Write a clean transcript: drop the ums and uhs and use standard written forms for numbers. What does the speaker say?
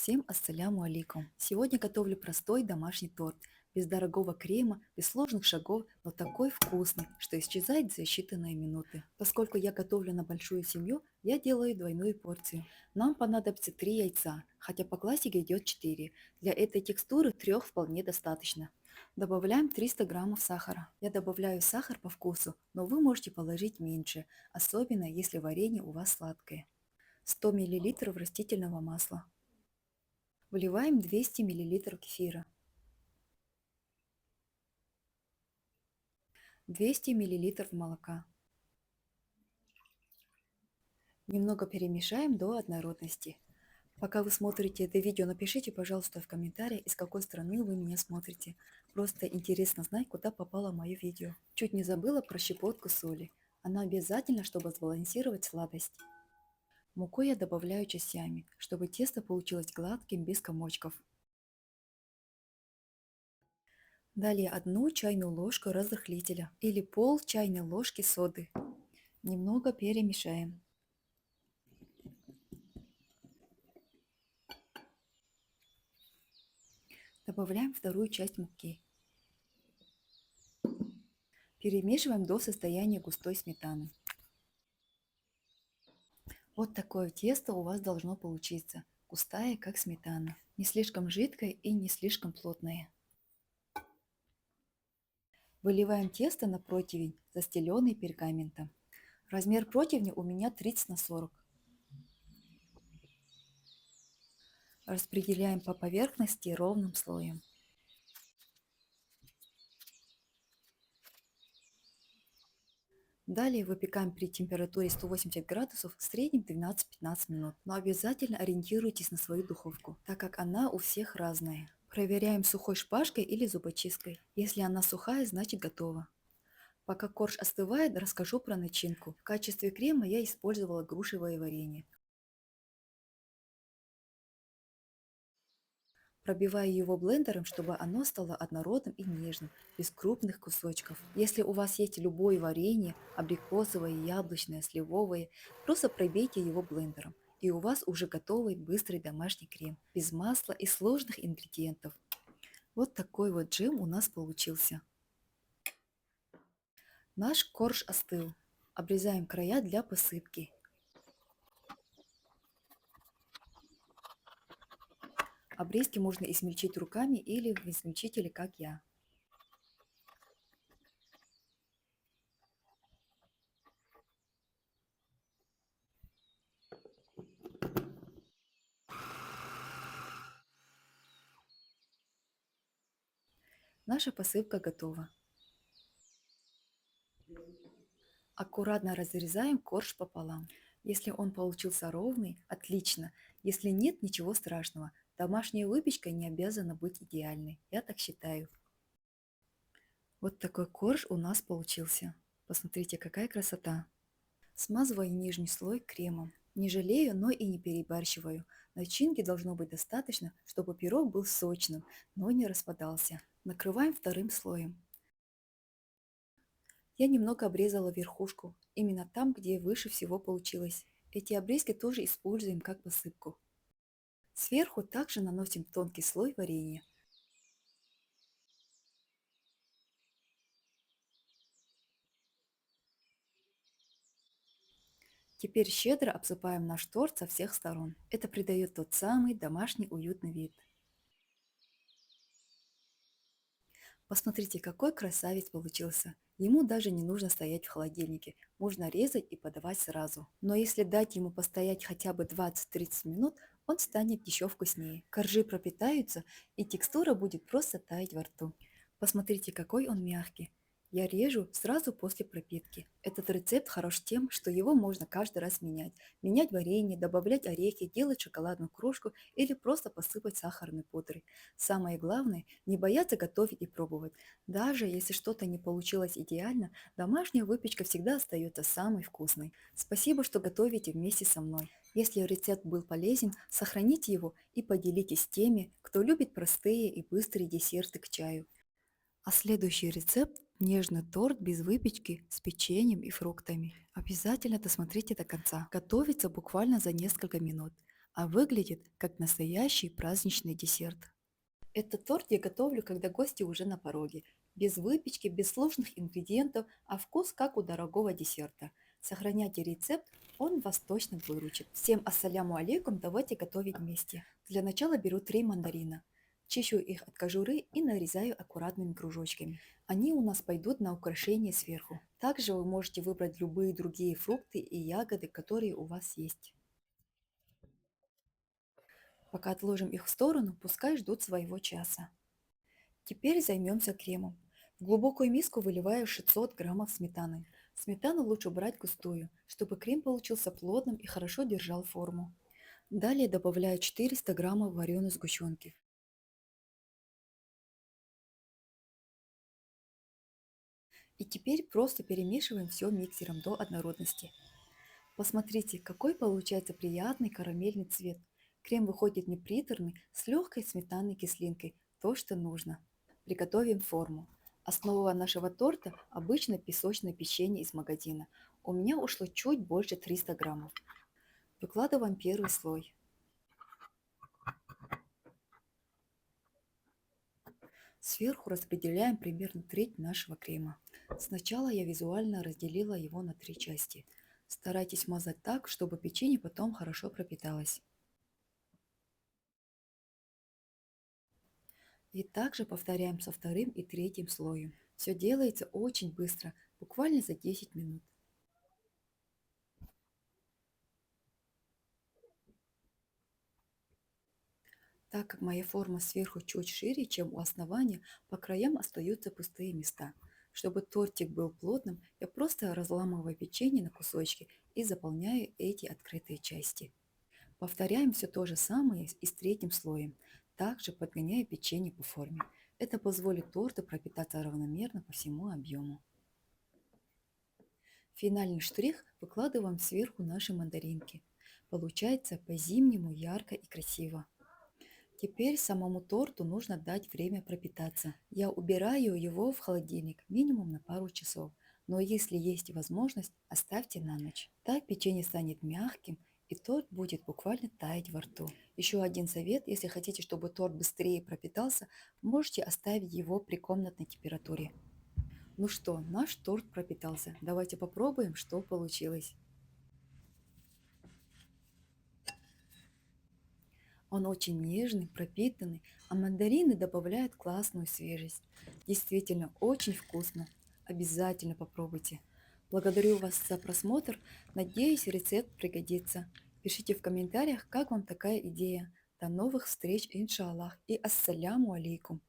Всем ассаляму алейкум. Сегодня готовлю простой домашний торт. Без дорогого крема, без сложных шагов, но такой вкусный, что исчезает за считанные минуты. Поскольку я готовлю на большую семью, я делаю двойную порцию. Нам понадобится 3 яйца, хотя по классике идет 4. Для этой текстуры 3 вполне достаточно. Добавляем 300 граммов сахара. Я добавляю сахар по вкусу, но вы можете положить меньше, особенно если варенье у вас сладкое. 100 миллилитров растительного масла. Вливаем 200 миллилитров кефира, 200 миллилитров молока. Немного перемешаем до однородности. Пока вы смотрите это видео, напишите, пожалуйста, в комментариях, из какой страны вы меня смотрите. Просто интересно знать, куда попало мое видео. Чуть не забыла про щепотку соли. Она обязательно, чтобы сбалансировать сладость. Муку я добавляю частями, чтобы тесто получилось гладким, без комочков. Далее 1 чайную ложку разрыхлителя или пол чайной ложки соды. Немного перемешаем. Добавляем вторую часть муки. Перемешиваем до состояния густой сметаны. Вот такое тесто у вас должно получиться. Густая, как сметана. Не слишком жидкое и не слишком плотное. Выливаем тесто на противень, застеленный пергаментом. Размер противня у меня 30 на 40. Распределяем по поверхности ровным слоем. Далее выпекаем при температуре 180 градусов в среднем 12-15 минут. Но обязательно ориентируйтесь на свою духовку, так как она у всех разная. Проверяем сухой шпажкой или зубочисткой. Если она сухая, значит готова. Пока корж остывает, расскажу про начинку. В качестве крема я использовала грушевое варенье. Пробиваю его блендером, чтобы оно стало однородным и нежным, без крупных кусочков. Если у вас есть любое варенье, абрикосовое, яблочное, сливовое, просто пробейте его блендером, и у вас уже готовый быстрый домашний крем, без масла и сложных ингредиентов. Вот такой вот джем у нас получился. Наш корж остыл. Обрезаем края для посыпки. Обрезки можно измельчить руками или в измельчителе, как я. Наша посыпка готова. Аккуратно разрезаем корж пополам. Если он получился ровный, отлично. Если нет, ничего страшного. Домашняя выпечка не обязана быть идеальной. Я так считаю. Вот такой корж у нас получился. Посмотрите, какая красота. Смазываю нижний слой кремом. Не жалею, но и не перебарщиваю. Начинки должно быть достаточно, чтобы пирог был сочным, но не распадался. Накрываем вторым слоем. Я немного обрезала верхушку, именно там, где выше всего получилось. Эти обрезки тоже используем как посыпку. Сверху также наносим тонкий слой варенья. Теперь щедро обсыпаем наш торт со всех сторон. Это придает тот самый домашний уютный вид. Посмотрите, какой красавец получился. Ему даже не нужно стоять в холодильнике. Можно резать и подавать сразу. Но если дать ему постоять хотя бы 20-30 минут, он станет еще вкуснее. Коржи пропитаются, и текстура будет просто таять во рту. Посмотрите, какой он мягкий. Я режу сразу после пропитки. Этот рецепт хорош тем, что его можно каждый раз менять. Менять варенье, добавлять орехи, делать шоколадную крошку или просто посыпать сахарной пудрой. Самое главное – не бояться готовить и пробовать. Даже если что-то не получилось идеально, домашняя выпечка всегда остается самой вкусной. Спасибо, что готовите вместе со мной. Если рецепт был полезен, сохраните его и поделитесь с теми, кто любит простые и быстрые десерты к чаю. А следующий рецепт – нежный торт без выпечки с печеньем и фруктами. Обязательно досмотрите до конца. Готовится буквально за несколько минут. а выглядит как настоящий праздничный десерт. Этот торт я готовлю, когда гости уже на пороге. Без выпечки, без сложных ингредиентов, а вкус как у дорогого десерта. Сохраняйте рецепт, он вас точно выручит. Всем ассаляму алейкум, давайте готовить вместе. Для начала беру 3 мандарина. Чищу их от кожуры и нарезаю аккуратными кружочками. Они у нас пойдут на украшение сверху. Также вы можете выбрать любые другие фрукты и ягоды, которые у вас есть. Пока отложим их в сторону, пускай ждут своего часа. Теперь займемся кремом. В глубокую миску выливаю 600 граммов сметаны. Сметану лучше брать густую, чтобы крем получился плотным и хорошо держал форму. Далее добавляю 400 граммов вареной сгущенки. И теперь просто перемешиваем все миксером до однородности. Посмотрите, какой получается приятный карамельный цвет. Крем выходит не приторный, с легкой сметанной кислинкой, то, что нужно. Приготовим форму. Основа нашего торта – обычно песочное печенье из магазина. У меня ушло чуть больше 300 граммов. Выкладываем первый слой. Сверху распределяем примерно треть нашего крема. Сначала я визуально разделила его на 3 части. Старайтесь мазать так, чтобы печенье потом хорошо пропиталось. И также повторяем со вторым и третьим слоем. Все делается очень быстро, буквально за 10 минут. Так как моя форма сверху чуть шире, чем у основания, по краям остаются пустые места. Чтобы тортик был плотным, я просто разламываю печенье на кусочки и заполняю эти открытые части. Повторяем все то же самое и с третьим слоем, также подгоняя печенье по форме. Это позволит торту пропитаться равномерно по всему объему. Финальный штрих выкладываем сверху наши мандаринки. Получается по-зимнему ярко и красиво. Теперь самому торту нужно дать время пропитаться. Я убираю его в холодильник минимум на пару часов. Но если есть возможность, оставьте на ночь. Так печенье станет мягким и торт будет буквально таять во рту. Еще один совет, если хотите, чтобы торт быстрее пропитался, можете оставить его при комнатной температуре. Ну что, наш торт пропитался. Давайте попробуем, что получилось. Он очень нежный, пропитанный, а мандарины добавляют классную свежесть. Действительно, очень вкусно. Обязательно попробуйте. Благодарю вас за просмотр. Надеюсь, рецепт пригодится. Пишите в комментариях, как вам такая идея. До новых встреч, иншаллах, и ассаляму алейкум.